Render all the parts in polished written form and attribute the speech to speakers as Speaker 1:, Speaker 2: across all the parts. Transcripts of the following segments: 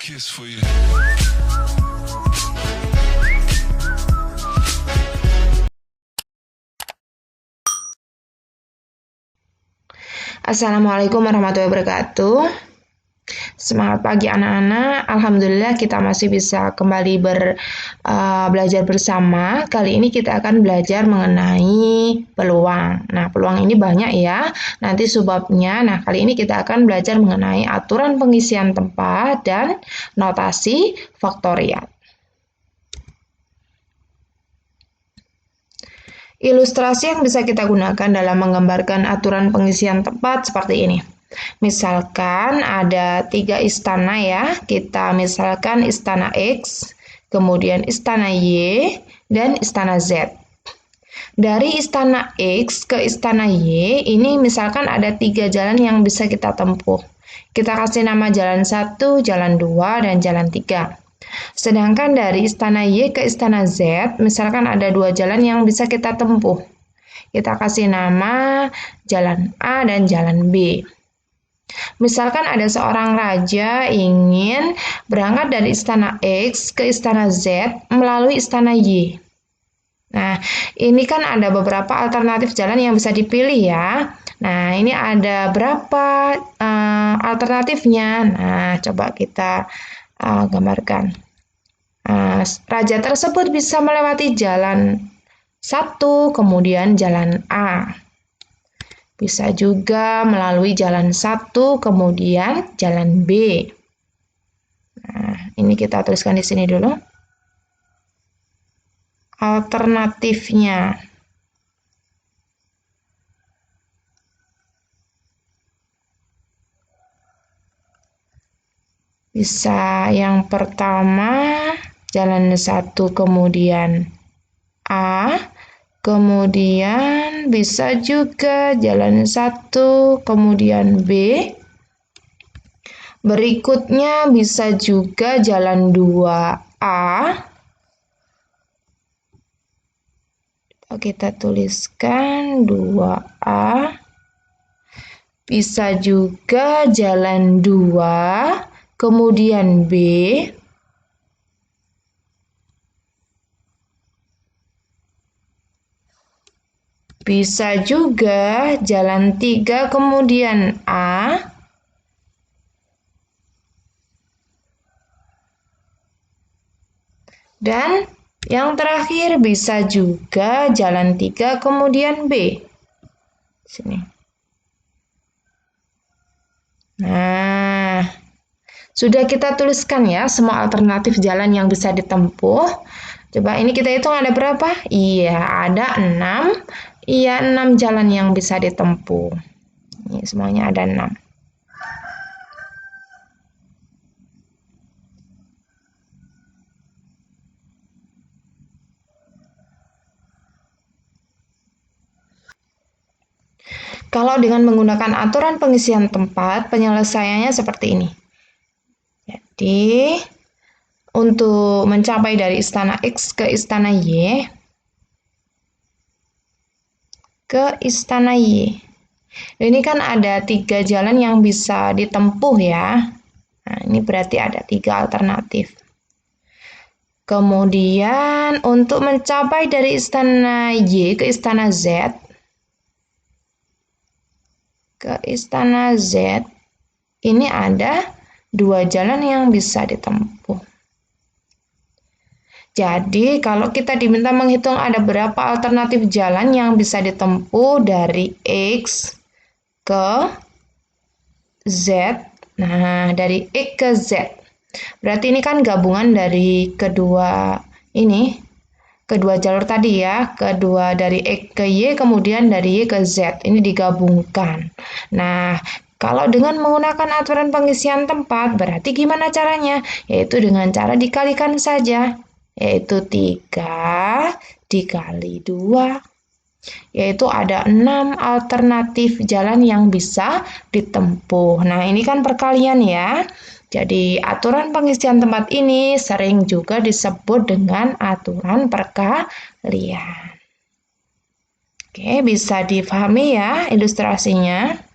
Speaker 1: kiss for you.
Speaker 2: Assalamualaikum warahmatullahi wabarakatuh. Semangat pagi anak-anak. Alhamdulillah kita masih bisa kembali belajar bersama. Kali ini kita akan belajar mengenai peluang. Nah, peluang ini banyak ya. Nanti subbabnya. Nah, kali ini kita akan belajar mengenai aturan pengisian tempat dan notasi faktorial. Ilustrasi yang bisa kita gunakan dalam menggambarkan aturan pengisian tempat seperti ini. Misalkan ada 3 istana ya, kita misalkan istana X, kemudian istana Y, dan istana Z. Dari istana X ke istana Y, ini misalkan ada 3 jalan yang bisa kita tempuh. Kita kasih nama jalan 1, jalan 2, dan jalan 3. Sedangkan dari istana Y ke istana Z, misalkan ada 2 jalan yang bisa kita tempuh. Kita kasih nama jalan A dan jalan B. Misalkan ada seorang raja ingin berangkat dari istana X ke istana Z melalui istana Y. Nah, ini kan ada beberapa alternatif jalan yang bisa dipilih ya. Nah, ini ada berapa alternatifnya. Nah, coba kita gambarkan. Raja tersebut bisa melewati jalan 1, kemudian jalan A. Bisa juga melalui jalan 1, kemudian jalan B. Nah, ini kita tuliskan di sini dulu. Alternatifnya. Bisa yang pertama jalan 1 kemudian A, kemudian bisa juga jalan 1 kemudian B. Berikutnya bisa juga jalan 2A. Kita tuliskan 2A. Bisa juga jalan 2 kemudian B. Bisa juga jalan 3 kemudian A. Dan yang terakhir bisa juga jalan 3 kemudian B. Sini. Nah, sudah kita tuliskan ya semua alternatif jalan yang bisa ditempuh. Coba ini kita hitung ada berapa? Iya, ada 6. Iya, 6 jalan yang bisa ditempuh. Ini semuanya ada 6. Kalau dengan menggunakan aturan pengisian tempat, penyelesaiannya seperti ini. Jadi, untuk mencapai dari istana X ke istana Y, ini kan ada 3 jalan yang bisa ditempuh ya. Nah, ini berarti ada 3 alternatif. Kemudian, untuk mencapai dari istana Y ke istana Z, ini ada 2 jalan yang bisa ditempuh. Jadi, kalau kita diminta menghitung ada berapa alternatif jalan yang bisa ditempuh dari X ke Z. Nah, dari X ke Z. Berarti ini kan gabungan dari kedua jalur tadi ya, kedua dari X ke Y, kemudian dari Y ke Z, ini digabungkan. Nah, kalau dengan menggunakan aturan pengisian tempat, berarti gimana caranya? Yaitu dengan cara dikalikan saja, yaitu 3 dikali 2, yaitu ada 6 alternatif jalan yang bisa ditempuh. Nah, ini kan perkalian ya. Jadi, aturan pengisian tempat ini sering juga disebut dengan aturan perkalian. Oke, bisa difahami ya ilustrasinya.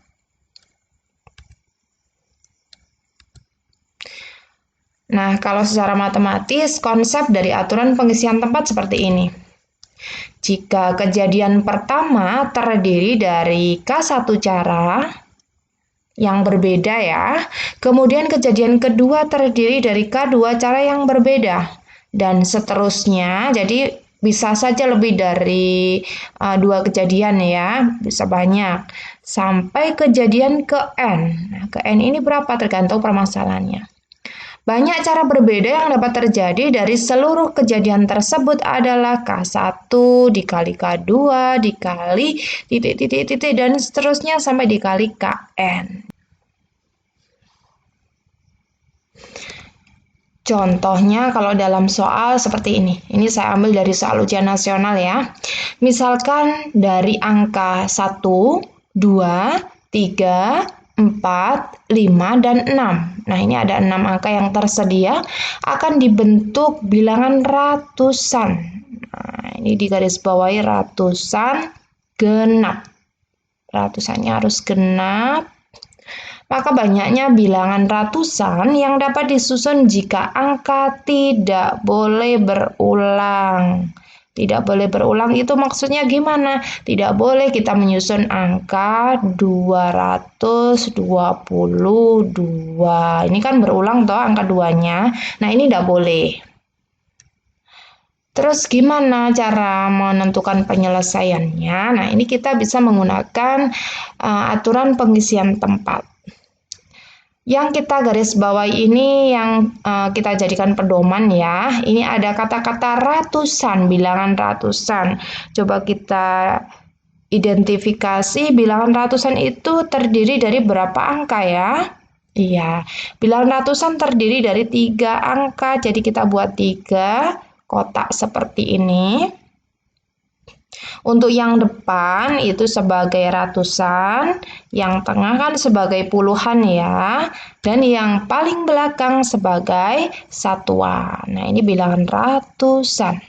Speaker 2: Nah, kalau secara matematis, konsep dari aturan pengisian tempat seperti ini. Jika kejadian pertama terdiri dari K1 cara yang berbeda ya, kemudian kejadian kedua terdiri dari K2 cara yang berbeda, dan seterusnya. Jadi bisa saja lebih dari dua kejadian ya, bisa banyak. Sampai kejadian ke N. Nah, ke N ini berapa tergantung permasalahannya. Banyak cara berbeda yang dapat terjadi dari seluruh kejadian tersebut adalah K1 dikali K2 dikali titik-titik-titik dan seterusnya sampai dikali Kn. Contohnya kalau dalam soal seperti ini saya ambil dari soal ujian nasional ya. Misalkan dari angka 1, 2, 3, 4, 5, dan 6. Nah, ini ada 6 angka yang tersedia akan dibentuk bilangan ratusan. Nah, ini digarisbawahi ratusan genap. Ratusannya harus genap. Maka banyaknya bilangan ratusan yang dapat disusun jika angka tidak boleh berulang. Tidak boleh berulang itu maksudnya gimana? Tidak boleh kita menyusun angka 222. Ini kan berulang toh angka 2-nya. Nah, ini tidak boleh. Terus gimana cara menentukan penyelesaiannya? Nah, ini kita bisa menggunakan aturan pengisian tempat. Yang kita garis bawahi ini yang kita jadikan pedoman ya. Ini ada kata-kata ratusan, bilangan ratusan. Coba kita identifikasi bilangan ratusan itu terdiri dari berapa angka ya? Iya, bilangan ratusan terdiri dari 3 angka. Jadi kita buat 3 kotak seperti ini. Untuk yang depan itu sebagai ratusan, yang tengah kan sebagai puluhan ya, dan yang paling belakang sebagai satuan. Nah, ini bilangan ratusan.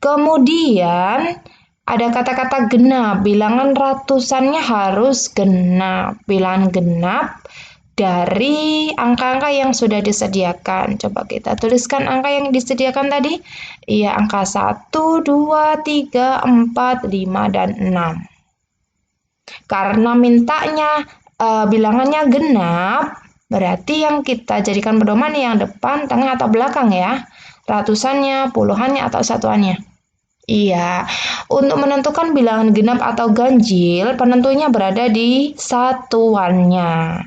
Speaker 2: Kemudian ada kata-kata genap, bilangan ratusannya harus genap. Bilangan genap dari angka-angka yang sudah disediakan. Coba kita tuliskan angka yang disediakan tadi. Iya, angka 1, 2, 3, 4, 5, dan 6. Karena mintanya bilangannya genap, berarti yang kita jadikan pedoman yang depan, tengah, atau belakang ya. Ratusannya, puluhannya, atau satuannya. Iya, untuk menentukan bilangan genap atau ganjil, penentunya berada di satuannya.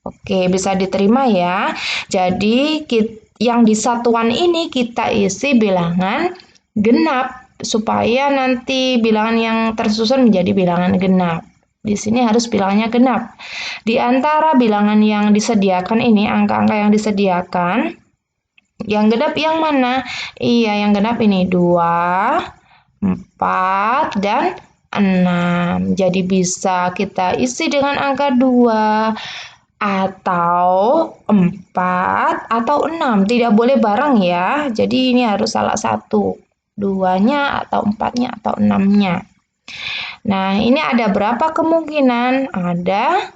Speaker 2: Oke, bisa diterima ya. Jadi, yang di satuan ini kita isi bilangan genap, supaya nanti bilangan yang tersusun menjadi bilangan genap. Di sini harus bilangannya genap. Di antara bilangan yang disediakan ini, angka-angka yang disediakan, yang genap yang mana? Iya, yang genap ini 2, 4, dan 6. Jadi bisa kita isi dengan angka 2, atau 4, atau 6. Tidak boleh bareng ya. Jadi ini harus salah satu. 2-nya, atau 4-nya, atau 6-nya. Nah, ini ada berapa kemungkinan? Ada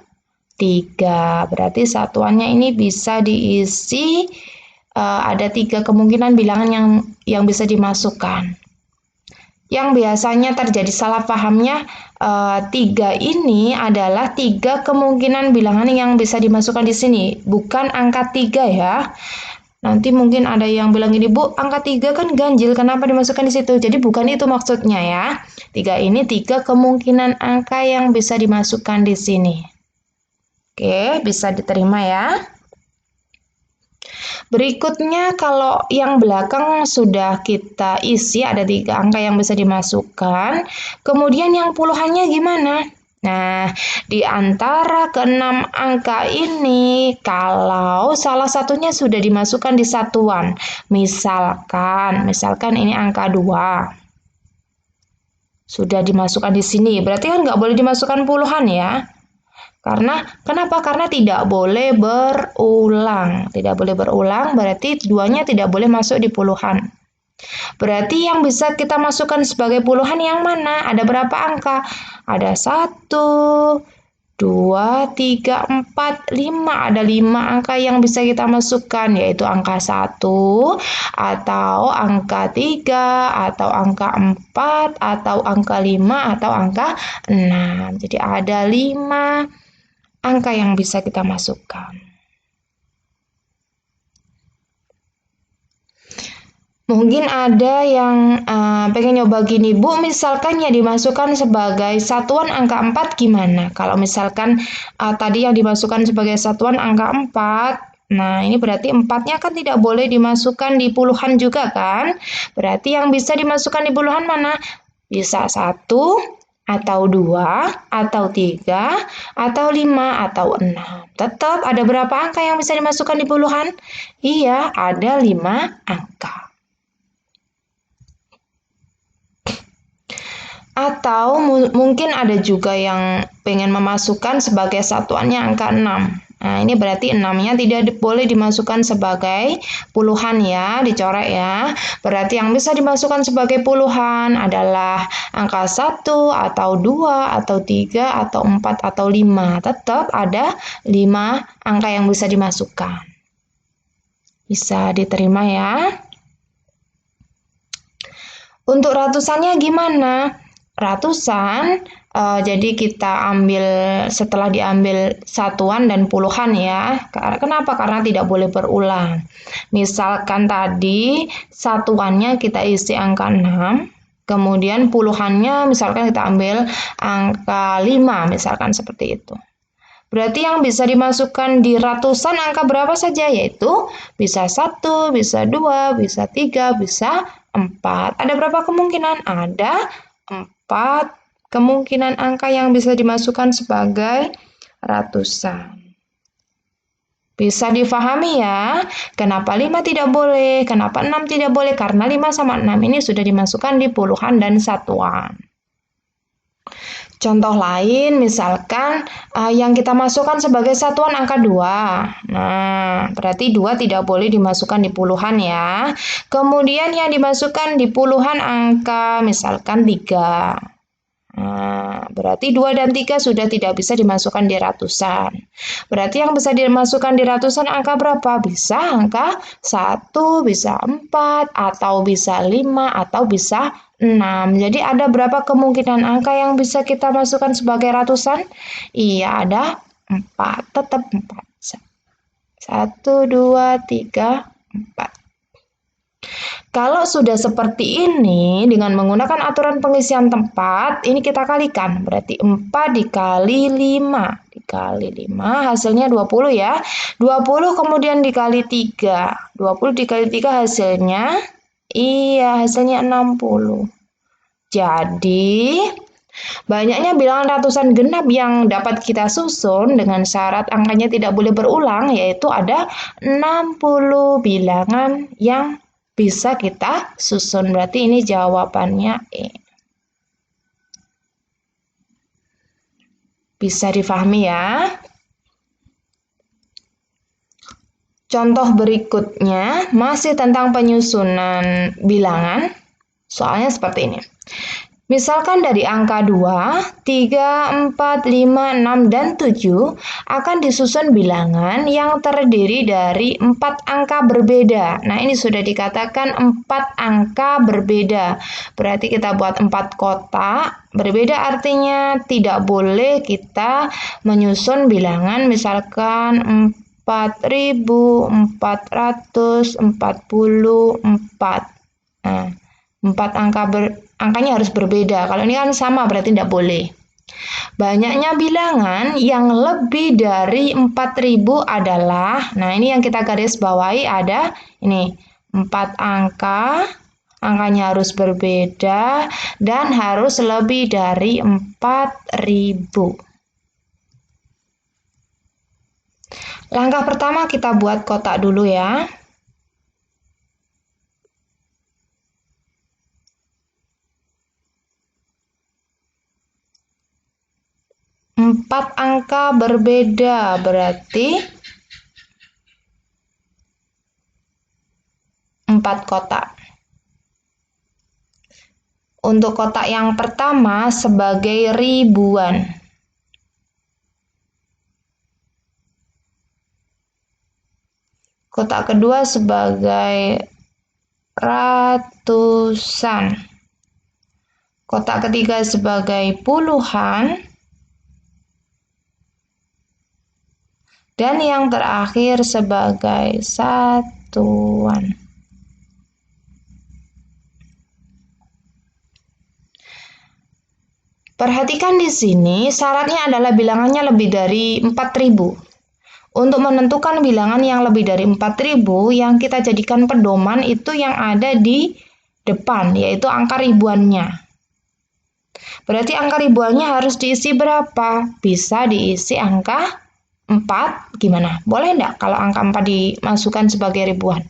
Speaker 2: 3. Berarti satuannya ini bisa diisi, ada 3 kemungkinan bilangan yang bisa dimasukkan. Yang biasanya terjadi salah pahamnya, 3 ini adalah 3 kemungkinan bilangan yang bisa dimasukkan di sini, bukan angka 3 ya. Nanti mungkin ada yang bilang ini, Bu, angka 3 kan ganjil, kenapa dimasukkan di situ? Jadi bukan itu maksudnya ya. 3 ini 3 kemungkinan angka yang bisa dimasukkan di sini. Oke, bisa diterima ya. Berikutnya kalau yang belakang sudah kita isi, ada 3 angka yang bisa dimasukkan. Kemudian yang puluhannya gimana? Nah, di antara ke-6 angka ini, kalau salah satunya sudah dimasukkan di satuan, misalkan ini angka 2, sudah dimasukkan di sini, berarti kan nggak boleh dimasukkan puluhan ya. Kenapa? Karena tidak boleh berulang. Tidak boleh berulang berarti 2-nya tidak boleh masuk di puluhan. Berarti yang bisa kita masukkan sebagai puluhan yang mana? Ada berapa angka? Ada 1, 2, 3, 4, 5. Ada 5 angka yang bisa kita masukkan, yaitu angka 1, atau angka 3, atau angka 4, atau angka 5, atau angka 6. Jadi ada 5 angka yang bisa kita masukkan. Mungkin ada yang pengen nyoba gini, Bu, misalkan ya dimasukkan sebagai satuan angka 4 gimana? Kalau misalkan tadi yang dimasukkan sebagai satuan angka 4, nah ini berarti 4-nya kan tidak boleh dimasukkan di puluhan juga kan? Berarti yang bisa dimasukkan di puluhan mana? Bisa 1, atau 2, atau 3, atau 5, atau 6. Tetap ada berapa angka yang bisa dimasukkan di puluhan? Iya, ada 5 angka. Atau mungkin ada juga yang pengen memasukkan sebagai satuannya angka 6. Nah, ini berarti 6-nya tidak boleh dimasukkan sebagai puluhan ya, dicoret ya. Berarti yang bisa dimasukkan sebagai puluhan adalah angka 1, atau 2, atau 3, atau 4, atau 5. Tetap ada 5 angka yang bisa dimasukkan. Bisa diterima ya. Untuk ratusannya gimana? Ratusan, jadi kita ambil setelah diambil satuan dan puluhan ya. Kenapa? Karena tidak boleh berulang. Misalkan tadi satuannya kita isi angka 6, kemudian puluhannya misalkan kita ambil angka 5, misalkan seperti itu. Berarti yang bisa dimasukkan di ratusan angka berapa saja, yaitu bisa 1, bisa 2, bisa 3, bisa 4. Ada berapa kemungkinan? Ada 4 kemungkinan angka yang bisa dimasukkan sebagai ratusan. Bisa difahami ya, kenapa 5 tidak boleh, kenapa 6 tidak boleh, karena 5 sama 6 ini sudah dimasukkan di puluhan dan satuan. Contoh lain, misalkan yang kita masukkan sebagai satuan angka 2. Nah, berarti 2 tidak boleh dimasukkan di puluhan ya. Kemudian yang dimasukkan di puluhan angka misalkan 3. Nah, berarti 2 dan 3 sudah tidak bisa dimasukkan di ratusan. Berarti yang bisa dimasukkan di ratusan angka berapa? Bisa angka 1, bisa 4, atau bisa 5, atau bisa 6. Jadi ada berapa kemungkinan angka yang bisa kita masukkan sebagai ratusan? Iya, ada 4. Tetap 4. 1, 2, 3, 4. Kalau sudah seperti ini, dengan menggunakan aturan pengisian tempat, ini kita kalikan. Berarti 4 dikali 5. Dikali 5, hasilnya 20 ya. 20 kemudian dikali 3. 20 dikali 3 hasilnya, iya hasilnya 60. Jadi, banyaknya bilangan ratusan genap yang dapat kita susun dengan syarat angkanya tidak boleh berulang, yaitu ada 60 bilangan yang bisa kita susun. Berarti ini jawabannya E. Bisa difahami ya? Contoh berikutnya masih tentang penyusunan bilangan. Soalnya seperti ini. Misalkan dari angka 2, 3, 4, 5, 6, dan 7 akan disusun bilangan yang terdiri dari 4 angka berbeda. Nah, ini sudah dikatakan 4 angka berbeda. Berarti kita buat 4 kotak. Berbeda artinya tidak boleh kita menyusun bilangan misalkan 4.444. Nah, 4 angkanya harus berbeda. Kalau ini kan sama berarti tidak boleh. Banyaknya bilangan yang lebih dari 4.000 adalah, nah ini yang kita garis bawahi ada ini 4 angka, angkanya harus berbeda dan harus lebih dari 4.000. Langkah pertama kita buat kotak dulu ya. 4 angka berbeda, berarti 4 kotak. Untuk kotak yang pertama sebagai ribuan. Kotak kedua sebagai ratusan. Kotak ketiga sebagai puluhan. Dan yang terakhir sebagai satuan. Perhatikan di sini, syaratnya adalah bilangannya lebih dari 4.000. Untuk menentukan bilangan yang lebih dari 4.000, yang kita jadikan pedoman itu yang ada di depan, yaitu angka ribuannya. Berarti angka ribuannya harus diisi berapa? Bisa diisi angka 4, gimana? Boleh enggak kalau angka 4 dimasukkan sebagai ribuan?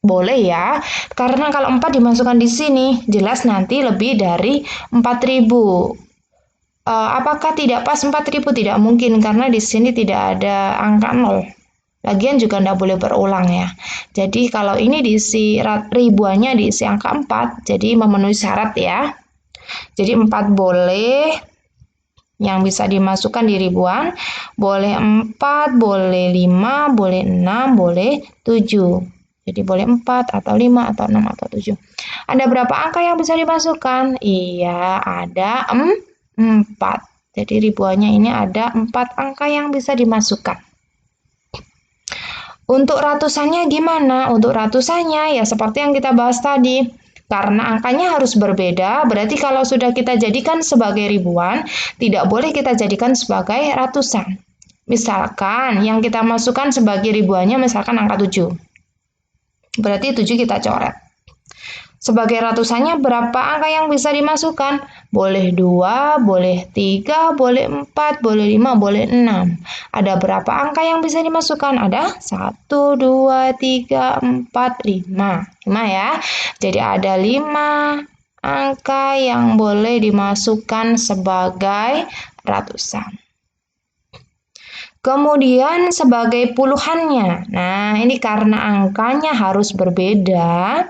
Speaker 2: Boleh ya, karena kalau 4 dimasukkan di sini, jelas nanti lebih dari 4.000. Apakah tidak pas 4.000? Tidak mungkin, karena di sini tidak ada angka 0. Lagian juga tidak boleh berulang ya. Jadi kalau ini diisi ribuannya diisi angka 4, jadi memenuhi syarat ya. Jadi 4 boleh yang bisa dimasukkan di ribuan, boleh 4, boleh 5, boleh 6, boleh 7. Jadi boleh 4 atau 5 atau 6 atau 7. Ada berapa angka yang bisa dimasukkan? Iya, ada 4. Jadi ribuannya ini ada 4 angka yang bisa dimasukkan. Untuk ratusannya gimana? Untuk ratusannya ya seperti yang kita bahas tadi. Karena angkanya harus berbeda, berarti kalau sudah kita jadikan sebagai ribuan, tidak boleh kita jadikan sebagai ratusan. Misalkan yang kita masukkan sebagai ribuannya misalkan angka 7. Berarti 7 kita coret. Sebagai ratusannya berapa angka yang bisa dimasukkan? Boleh 2, boleh 3, boleh 4, boleh 5, boleh 6. Ada berapa angka yang bisa dimasukkan? Ada 1, 2, 3, 4, 5. 5 ya. Jadi ada 5 angka yang boleh dimasukkan sebagai ratusan. Kemudian sebagai puluhannya. Nah, ini karena angkanya harus berbeda.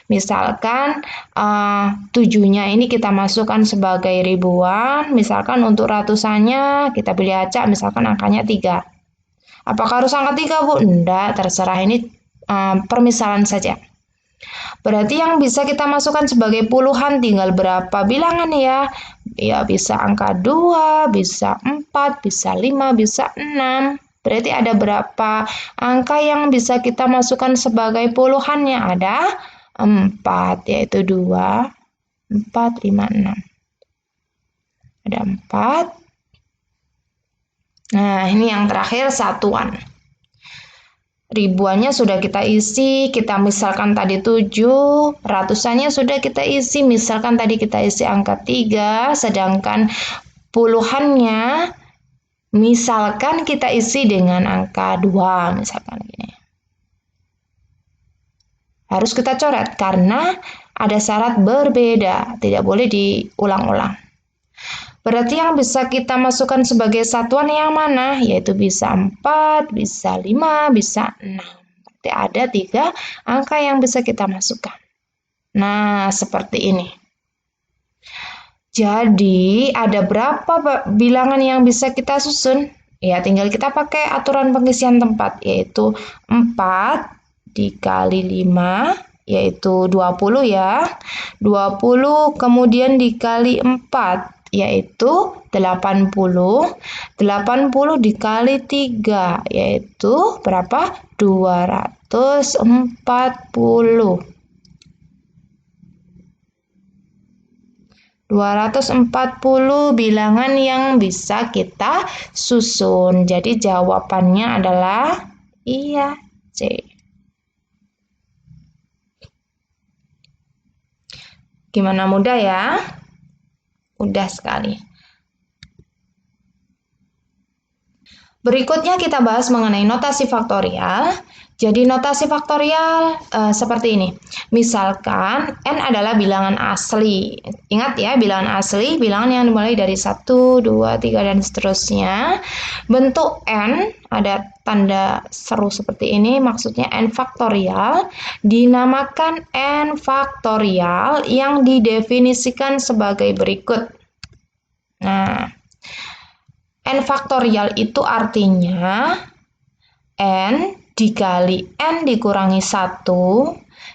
Speaker 2: Misalkan 7-nya ini kita masukkan sebagai ribuan. Misalkan untuk ratusannya kita pilih acak, misalkan angkanya 3. Apakah harus angka 3, Bu? Enggak, terserah, ini permisalan saja. Berarti yang bisa kita masukkan sebagai puluhan tinggal berapa bilangan ya? Ya bisa angka 2, bisa 4, bisa 5, bisa 6. Berarti ada berapa angka yang bisa kita masukkan sebagai puluhannya? Ada 4, yaitu 2, 4, 5, 6. Ada 4. Nah, ini yang terakhir satuan. Ribuannya sudah kita isi, kita misalkan tadi 7, ratusannya sudah kita isi, misalkan tadi kita isi angka 3, sedangkan puluhannya misalkan kita isi dengan angka 2, misalkan gini. Harus kita coret karena ada syarat berbeda, tidak boleh diulang-ulang. Berarti yang bisa kita masukkan sebagai satuan yang mana? Yaitu bisa 4, bisa 5, bisa 6. Berarti ada 3 angka yang bisa kita masukkan. Nah, seperti ini. Jadi, ada berapa bilangan yang bisa kita susun? Ya, tinggal kita pakai aturan pengisian tempat, yaitu 4 dikali 5, yaitu 20 ya. 20 kemudian dikali 4, yaitu 80. 80 dikali 3, yaitu berapa? 240. 240 bilangan yang bisa kita susun. Jadi jawabannya adalah iya, C. Gimana, mudah ya? Mudah sekali. Berikutnya kita bahas mengenai notasi faktorial. Jadi notasi faktorial seperti ini. Misalkan N adalah bilangan asli. Ingat ya, bilangan asli, bilangan yang dimulai dari 1, 2, 3, dan seterusnya. Bentuk N, ada tanda seru seperti ini, maksudnya N faktorial. Dinamakan N faktorial yang didefinisikan sebagai berikut. Nah, N faktorial itu artinya N dikali N dikurangi 1,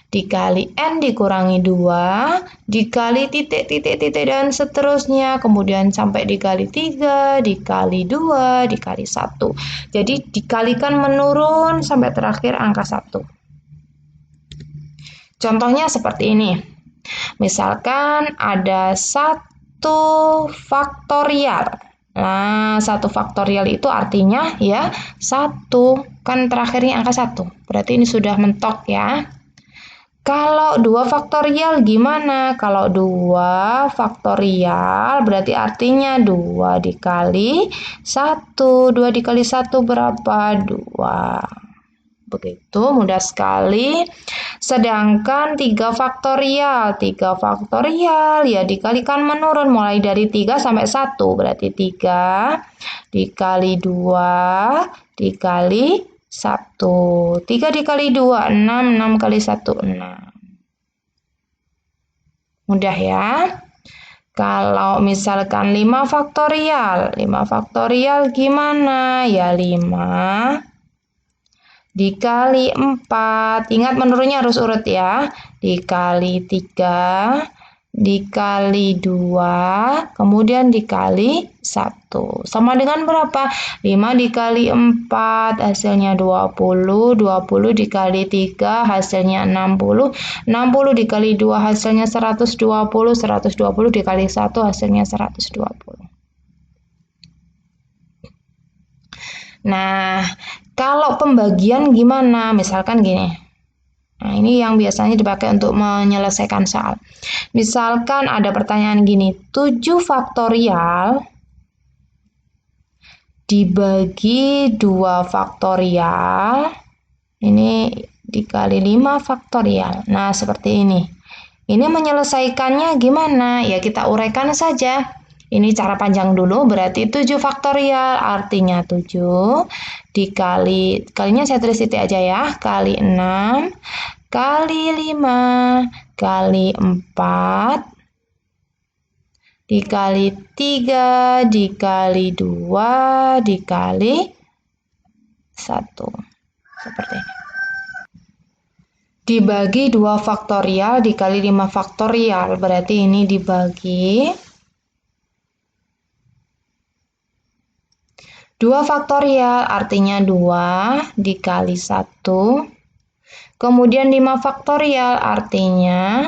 Speaker 2: dikali N dikurangi 2, dikali titik-titik-titik dan seterusnya, kemudian sampai dikali 3, dikali 2, dikali 1. Jadi dikalikan menurun sampai terakhir angka 1. Contohnya seperti ini. Misalkan ada 1 faktorial. Nah, 1 faktorial itu artinya ya 1. Kan terakhirnya angka 1. Berarti ini sudah mentok ya. Kalau 2 faktorial gimana? Kalau 2 faktorial berarti artinya 2 dikali 1. 2 dikali 1 berapa? 2. Begitu, mudah sekali. Sedangkan 3 faktorial. 3 faktorial ya dikalikan menurun mulai dari 3 sampai 1. Berarti 3 dikali 2 dikali 1. 3 dikali 2, 6. 6 kali 1, 6. Mudah ya. Kalau misalkan 5 faktorial. 5 faktorial gimana? Ya 5 dikali 4. Ingat menurunnya harus urut ya. Dikali 3. Dikali 2, kemudian dikali 1. Sama dengan berapa? 5 dikali 4, hasilnya 20. 20 dikali 3, hasilnya 60. 60 dikali 2, hasilnya 120. 120 dikali 1, hasilnya 120. Nah, kalau pembagian gimana? Misalkan gini. Nah, ini yang biasanya dipakai untuk menyelesaikan soal. Misalkan ada pertanyaan gini, 7 faktorial dibagi 2 faktorial, ini dikali 5 faktorial. Nah, seperti ini. Ini menyelesaikannya gimana? Ya, kita uraikan saja. Ini cara panjang dulu, berarti 7 faktorial, artinya 7 kalinya saya tulis titik aja ya, kali 6, kali 5, kali 4, dikali 3, dikali 2, dikali 1. Seperti ini. Dibagi 2 faktorial dikali 5 faktorial, berarti ini dibagi 2 faktorial artinya 2 dikali 1. Kemudian 5 faktorial artinya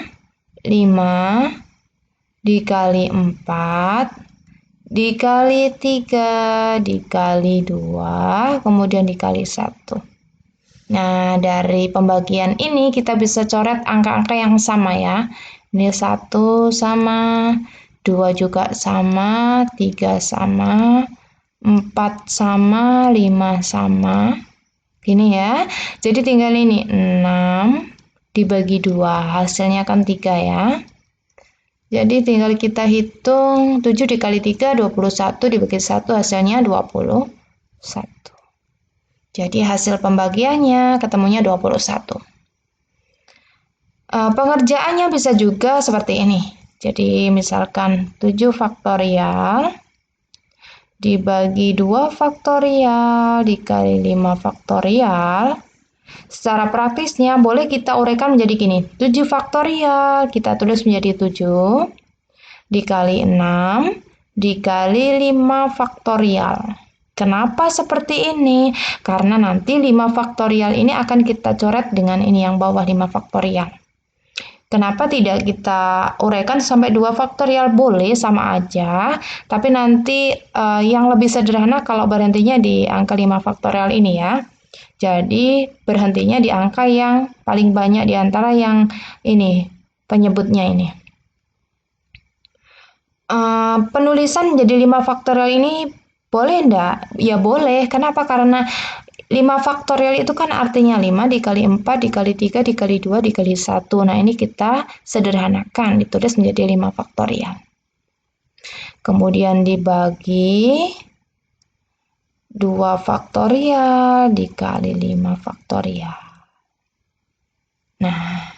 Speaker 2: 5 dikali 4 dikali 3 dikali 2 kemudian dikali 1. Nah, dari pembagian ini kita bisa coret angka-angka yang sama ya. Ini 1 sama, 2 juga sama, 3 sama, 4 sama, 5 sama. Gini ya. Jadi tinggal ini 6 dibagi 2, hasilnya kan 3 ya. Jadi tinggal kita hitung 7 dikali 3, 21 dibagi 1, hasilnya 21. Jadi hasil pembagiannya ketemunya 21. Pengerjaannya bisa juga seperti ini. Jadi misalkan 7 faktorial dibagi 2 faktorial dikali 5 faktorial. Secara praktisnya boleh kita uraikan menjadi gini. 7 faktorial kita tulis menjadi 7 dikali 6 dikali 5 faktorial. Kenapa seperti ini? Karena nanti 5 faktorial ini akan kita coret dengan ini yang bawah 5 faktorial. Kenapa tidak kita uraikan sampai 2 faktorial? Boleh, sama aja. Tapi nanti yang lebih sederhana kalau berhentinya di angka 5 faktorial ini ya. Jadi berhentinya di angka yang paling banyak di antara yang ini, penyebutnya ini. Penulisan jadi 5 faktorial ini boleh enggak? Ya boleh. Kenapa? Karena 5 faktorial itu kan artinya 5 dikali 4 dikali 3 dikali 2 dikali 1. Nah, ini kita sederhanakan, ditulis menjadi 5 faktorial. Kemudian dibagi 2 faktorial dikali 5 faktorial. Nah,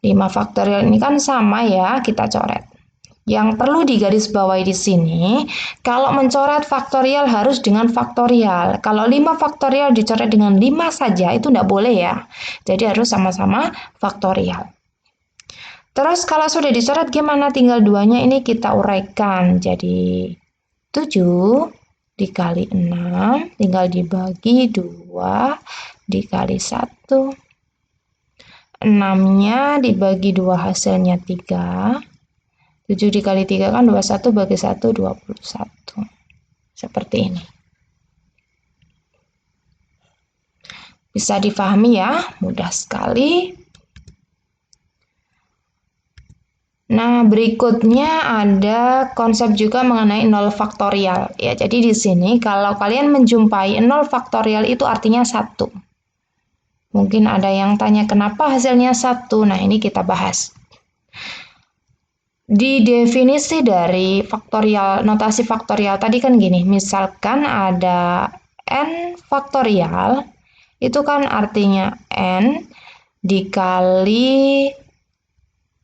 Speaker 2: 5 faktorial ini kan sama ya, kita coret. Yang perlu digarisbawahi di sini, kalau mencoret faktorial harus dengan faktorial. Kalau 5 faktorial dicoret dengan 5 saja, itu tidak boleh ya. Jadi harus sama-sama faktorial. Terus kalau sudah dicoret gimana? Tinggal duanya ini kita uraikan. Jadi 7 dikali 6, tinggal dibagi 2 dikali 1. 6-nya dibagi 2 hasilnya 3. 7 dikali 3 kan 21 bagi 1, 21. Seperti ini. Bisa difahami ya, mudah sekali. Nah, berikutnya ada konsep juga mengenai 0 faktorial. Ya, jadi di sini kalau kalian menjumpai 0 faktorial itu artinya 1. Mungkin ada yang tanya kenapa hasilnya 1. Nah, ini kita bahas. Di definisi dari faktorial, notasi faktorial tadi kan gini, misalkan ada n faktorial, itu kan artinya n dikali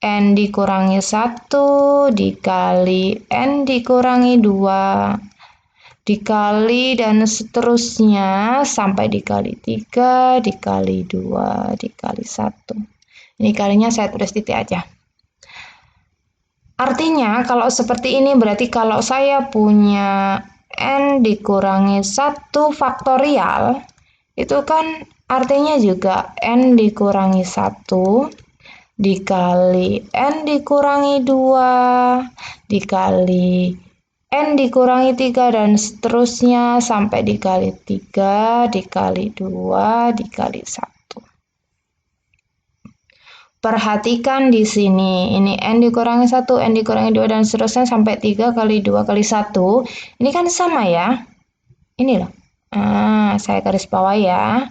Speaker 2: n dikurangi 1, dikali n dikurangi 2, dikali dan seterusnya sampai dikali 3, dikali 2, dikali 1. Ini kalinya saya tulis titik aja. Artinya kalau seperti ini berarti kalau saya punya n dikurangi 1 faktorial, itu kan artinya juga n dikurangi 1 dikali n dikurangi 2 dikali n dikurangi 3 dan seterusnya sampai dikali 3 dikali 2 dikali 1. Perhatikan di sini, ini n dikurangi 1, n dikurangi 2, dan seterusnya sampai 3 kali 2 kali 1. Ini kan sama ya. Ini loh. Saya garis bawah ya.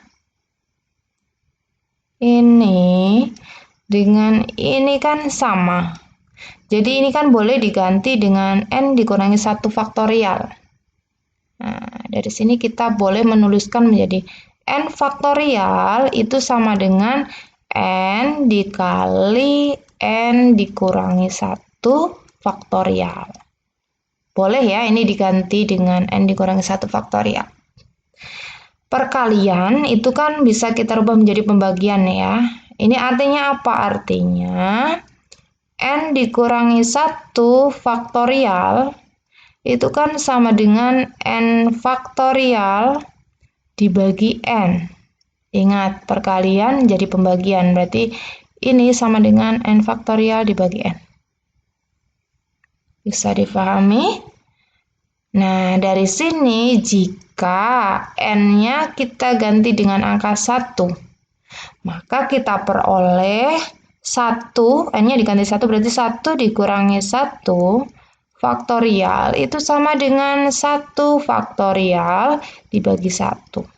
Speaker 2: Ini dengan ini kan sama. Jadi ini kan boleh diganti dengan n dikurangi 1 faktorial. Nah, dari sini kita boleh menuliskan menjadi n faktorial itu sama dengan n dikali n dikurangi 1 faktorial. Boleh ya ini diganti dengan n dikurangi 1 faktorial. Perkalian itu kan bisa kita rubah menjadi pembagian ya. Ini artinya apa? Artinya n dikurangi 1 faktorial itu kan sama dengan n faktorial dibagi n. Ingat, perkalian jadi pembagian, berarti ini sama dengan n faktorial dibagi n. Bisa difahami? Nah, dari sini jika n-nya kita ganti dengan angka 1, maka kita peroleh 1, n-nya diganti 1 berarti 1 dikurangi 1 faktorial itu sama dengan 1 faktorial dibagi 1.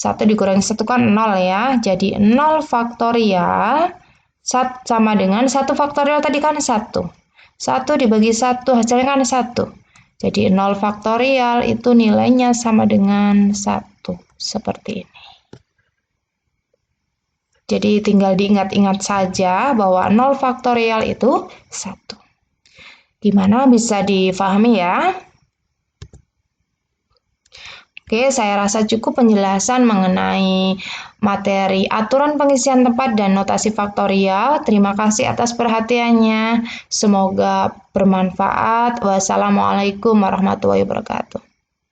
Speaker 2: 1 dikurangi 1 kan 0 ya, jadi 0 faktorial sama dengan 1 faktorial tadi kan 1. 1 dibagi 1 hasilnya kan 1. Jadi 0 faktorial itu nilainya sama dengan 1. Seperti ini. Jadi tinggal diingat-ingat saja bahwa 0 faktorial itu 1. Gimana, bisa difahami ya? Oke, saya rasa cukup penjelasan mengenai materi aturan pengisian tempat dan notasi faktorial. Terima kasih atas perhatiannya. Semoga bermanfaat. Wassalamualaikum warahmatullahi wabarakatuh.